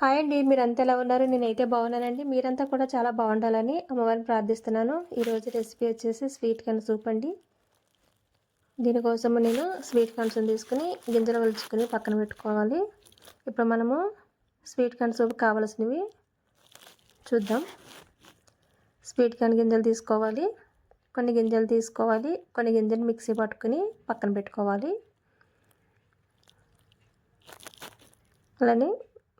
Hi అండి. మీరంతా ఎలా ఉన్నారు? నేనైతే బాగున్నానండి. మీరంతా కూడా చాలా బాగుండాలని అమ్మవారిని ప్రార్థిస్తున్నాను. ఈరోజు రెసిపీ వచ్చేసి స్వీట్ కార్న్ సూప్ అండి. దీనికోసము నేను స్వీట్ కార్న్స్ని తీసుకుని గింజలు ఒలుచుకొని పక్కన పెట్టుకోవాలి. ఇప్పుడు మనము స్వీట్ కార్న్ సూప్ కావాల్సినవి చూద్దాం. స్వీట్ కార్న్ గింజలు తీసుకోవాలి. కొన్ని గింజలు తీసుకోవాలి. కొన్ని గింజలు మిక్సీ పట్టుకుని పక్కన పెట్టుకోవాలి. అలానే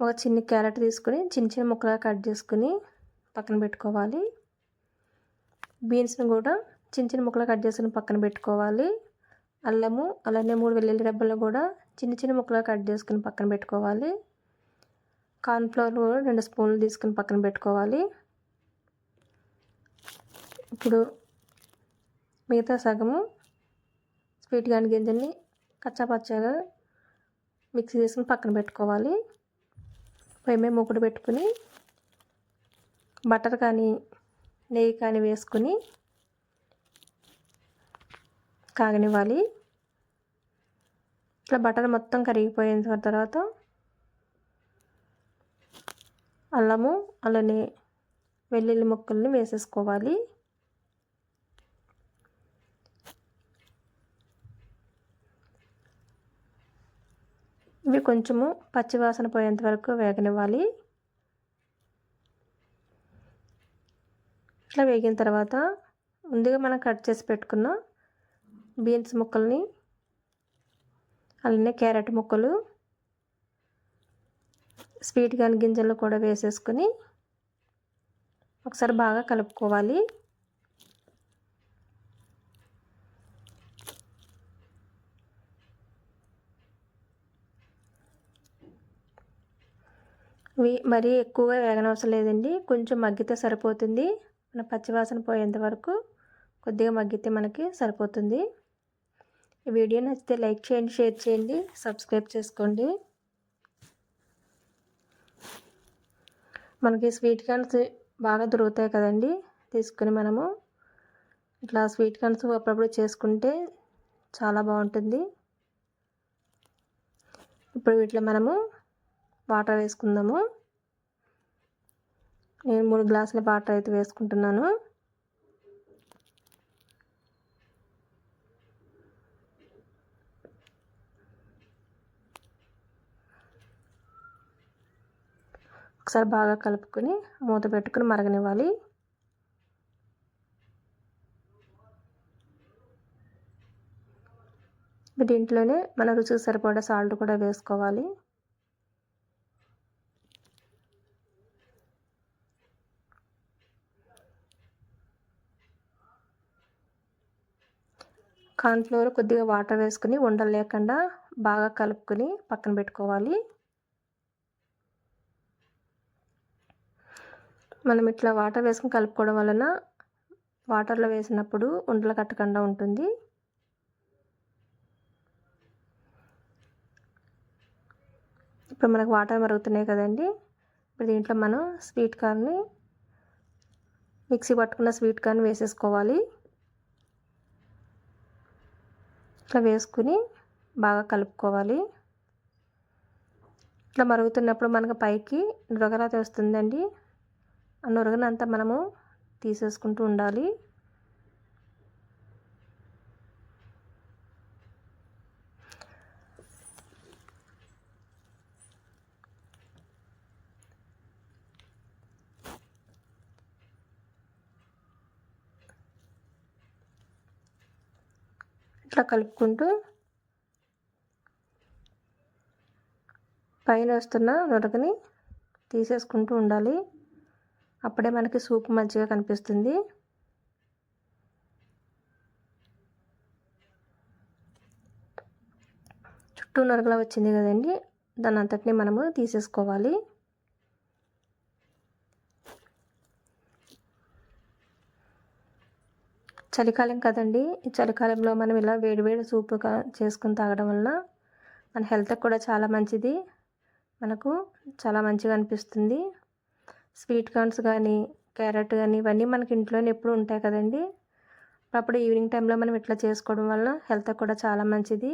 ఒక చిన్న క్యారెట్ తీసుకుని చిన్న చిన్న ముక్కలుగా కట్ చేసుకుని పక్కన పెట్టుకోవాలి. బీన్స్ని కూడా చిన్న చిన్న ముక్కలు కట్ చేసుకుని పక్కన పెట్టుకోవాలి. అల్లము అలానే 3 వెల్లుల్లి రెబ్బలను కూడా చిన్న చిన్న ముక్కలుగా కట్ చేసుకుని పక్కన పెట్టుకోవాలి. కార్న్ఫ్లవర్ కూడా 2 స్పూన్లు తీసుకుని పక్కన పెట్టుకోవాలి. ఇప్పుడు మిగతా సగము స్వీట్ కార్న్ గింజల్ని కచ్చాపచ్చాగా మిక్సీ చేసుకుని పక్కన పెట్టుకోవాలి. పొయ్యి మీద మూకుడు పెట్టుకుని బటర్ కానీ నెయ్యి కానీ వేసుకుని కాగనివ్వాలి. ఇట్లా బటర్ మొత్తం కరిగిపోయిన తర్వాత అల్లము అలానే వెల్లుల్లి ముక్కల్ని వేసేసుకోవాలి. ఇవి కొంచెము పచ్చివాసన పోయేంత వరకు వేగనివ్వాలి. ఇట్లా వేగిన తర్వాత ముందుగా మనం కట్ చేసి పెట్టుకున్న బీన్స్ ముక్కల్ని అలానే క్యారెట్ ముక్కలు స్వీట్ కార్న్ గింజలు కూడా వేసేసుకొని ఒకసారి బాగా కలుపుకోవాలి. మరీ ఎక్కువగా వేగనవసరం లేదండి. కొంచెం మగ్గితే సరిపోతుంది. మన పచ్చివాసన పోయేంత వరకు కొద్దిగా మగ్గితే మనకి సరిపోతుంది. ఈ వీడియో నచ్చితే లైక్ చేయండి, షేర్ చేయండి, సబ్స్క్రైబ్ చేసుకోండి. మనకి స్వీట్ కార్న్స్ బాగా దొరుకుతాయి కదండి. తీసుకుని మనము ఇట్లా స్వీట్ కార్న్స్ అప్పుడప్పుడు చేసుకుంటే చాలా బాగుంటుంది. ఇప్పుడు వీటిలో మనము వాటర్ వేసుకుందాము. నేను 3 గ్లాసుల వాటర్ అయితే వేసుకుంటున్నాను. ఒకసారి బాగా కలుపుకొని మూత పెట్టుకుని మరగనివ్వాలి. దీంట్లోనే మన రుచికి సరిపడా సాల్ట్ కూడా వేసుకోవాలి. కార్న్ఫ్లోర్ కొద్దిగా వాటర్ వేసుకుని ఉండలు లేకుండా బాగా కలుపుకొని పక్కన పెట్టుకోవాలి. మనం ఇట్లా వాటర్ వేసుకుని కలుపుకోవడం వలన వాటర్లో వేసినప్పుడు ఉండలు కట్టకుండా ఉంటుంది. ఇప్పుడు మనకు వాటర్ మరుగుతున్నాయి కదండి. ఇప్పుడు దీంట్లో మనం స్వీట్ కార్న్ని మిక్సీ పట్టుకున్న స్వీట్ కార్న్ వేసేసుకోవాలి. ఇట్లా వేసుకుని బాగా కలుపుకోవాలి. ఇట్లా మరుగుతున్నప్పుడు మనకు పైకి నురగలాత వస్తుందండి. ఆ నురగనంతా మనము తీసేసుకుంటూ ఉండాలి. ఇట్లా కలుపుకుంటూ పైన వస్తున్న నురగని తీసేసుకుంటూ ఉండాలి. అప్పుడే మనకి సూప్ మంచిగా కనిపిస్తుంది. చుట్టూ నురగలా వచ్చింది కదండి. దాని అంతటిని మనము తీసేసుకోవాలి. చలికాలం కదండి. ఈ చలికాలంలో మనం ఇలా వేడివేడి సూపుగా చేసుకుని తాగడం వలన మన హెల్త్కి కూడా చాలా మంచిది. మనకు చాలా మంచిగా అనిపిస్తుంది. స్వీట్ కార్న్స్ కానీ క్యారెట్ కానీ ఇవన్నీ మనకి ఇంట్లోనే ఎప్పుడు ఉంటాయి కదండి. అప్పుడు ఈవినింగ్ టైంలో మనం ఇట్లా చేసుకోవడం వల్ల హెల్త్కి కూడా చాలా మంచిది.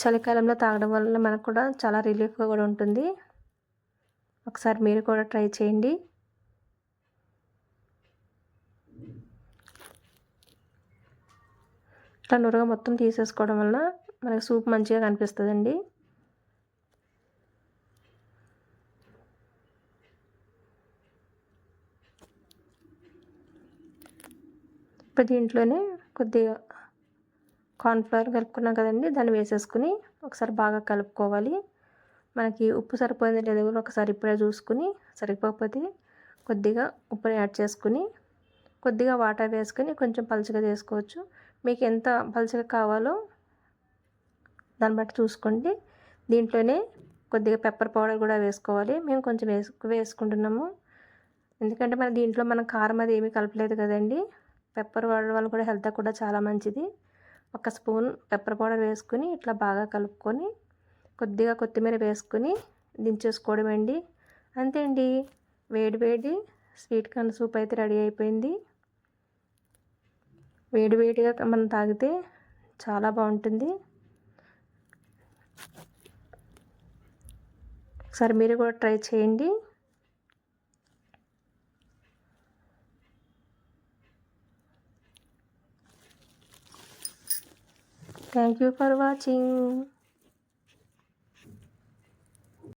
చలికాలంలో తాగడం వల్ల మనకు కూడా చాలా రిలీఫ్గా కూడా ఉంటుంది. ఒకసారి మీరు కూడా ట్రై చేయండి. ఇట్లా నురగ మొత్తం తీసేసుకోవడం వలన మనకు సూప్ మంచిగా కనిపిస్తుందండి. ఇప్పుడు దీంట్లోనే కొద్దిగా కార్న్‌ఫ్లవర్ కలుపుకున్నాం కదండి, దాన్ని వేసేసుకుని ఒకసారి బాగా కలుపుకోవాలి. మనకి ఉప్పు సరిపోయిందో లేదో కూడా ఒకసారి ఇప్పుడే చూసుకుని, సరిపోకపోతే కొద్దిగా ఉప్పుని యాడ్ చేసుకుని, కొద్దిగా వాటర్ వేసుకొని కొంచెం పలుచగా చేసుకోవచ్చు. మీకు ఎంత పలుచగా కావాలో దాన్ని బట్టి చూసుకోండి. దీంట్లోనే కొద్దిగా పెప్పర్ పౌడర్ కూడా వేసుకోవాలి. మేము కొంచెం వేసుకుంటున్నాము, ఎందుకంటే దీంట్లో మనం కారం అది ఏమీ కలపలేదు కదండి. పెప్పర్ వాడడం వల్ల కూడా హెల్త్ కూడా చాలా మంచిది. ఒక స్పూన్ పెప్పర్ పౌడర్ వేసుకుని ఇట్లా బాగా కలుపుకొని కొద్దిగా కొత్తిమీర వేసుకుని దించేసుకోవడమండి. అంతే అండి, వేడి వేడి స్వీట్ కార్న్ సూప్ అయితే రెడీ అయిపోయింది. వేడి వేడిగా మనం తాగితే చాలా బాగుంటుంది. ఒకసారి మీరు కూడా ట్రై చేయండి. Thank you for watching.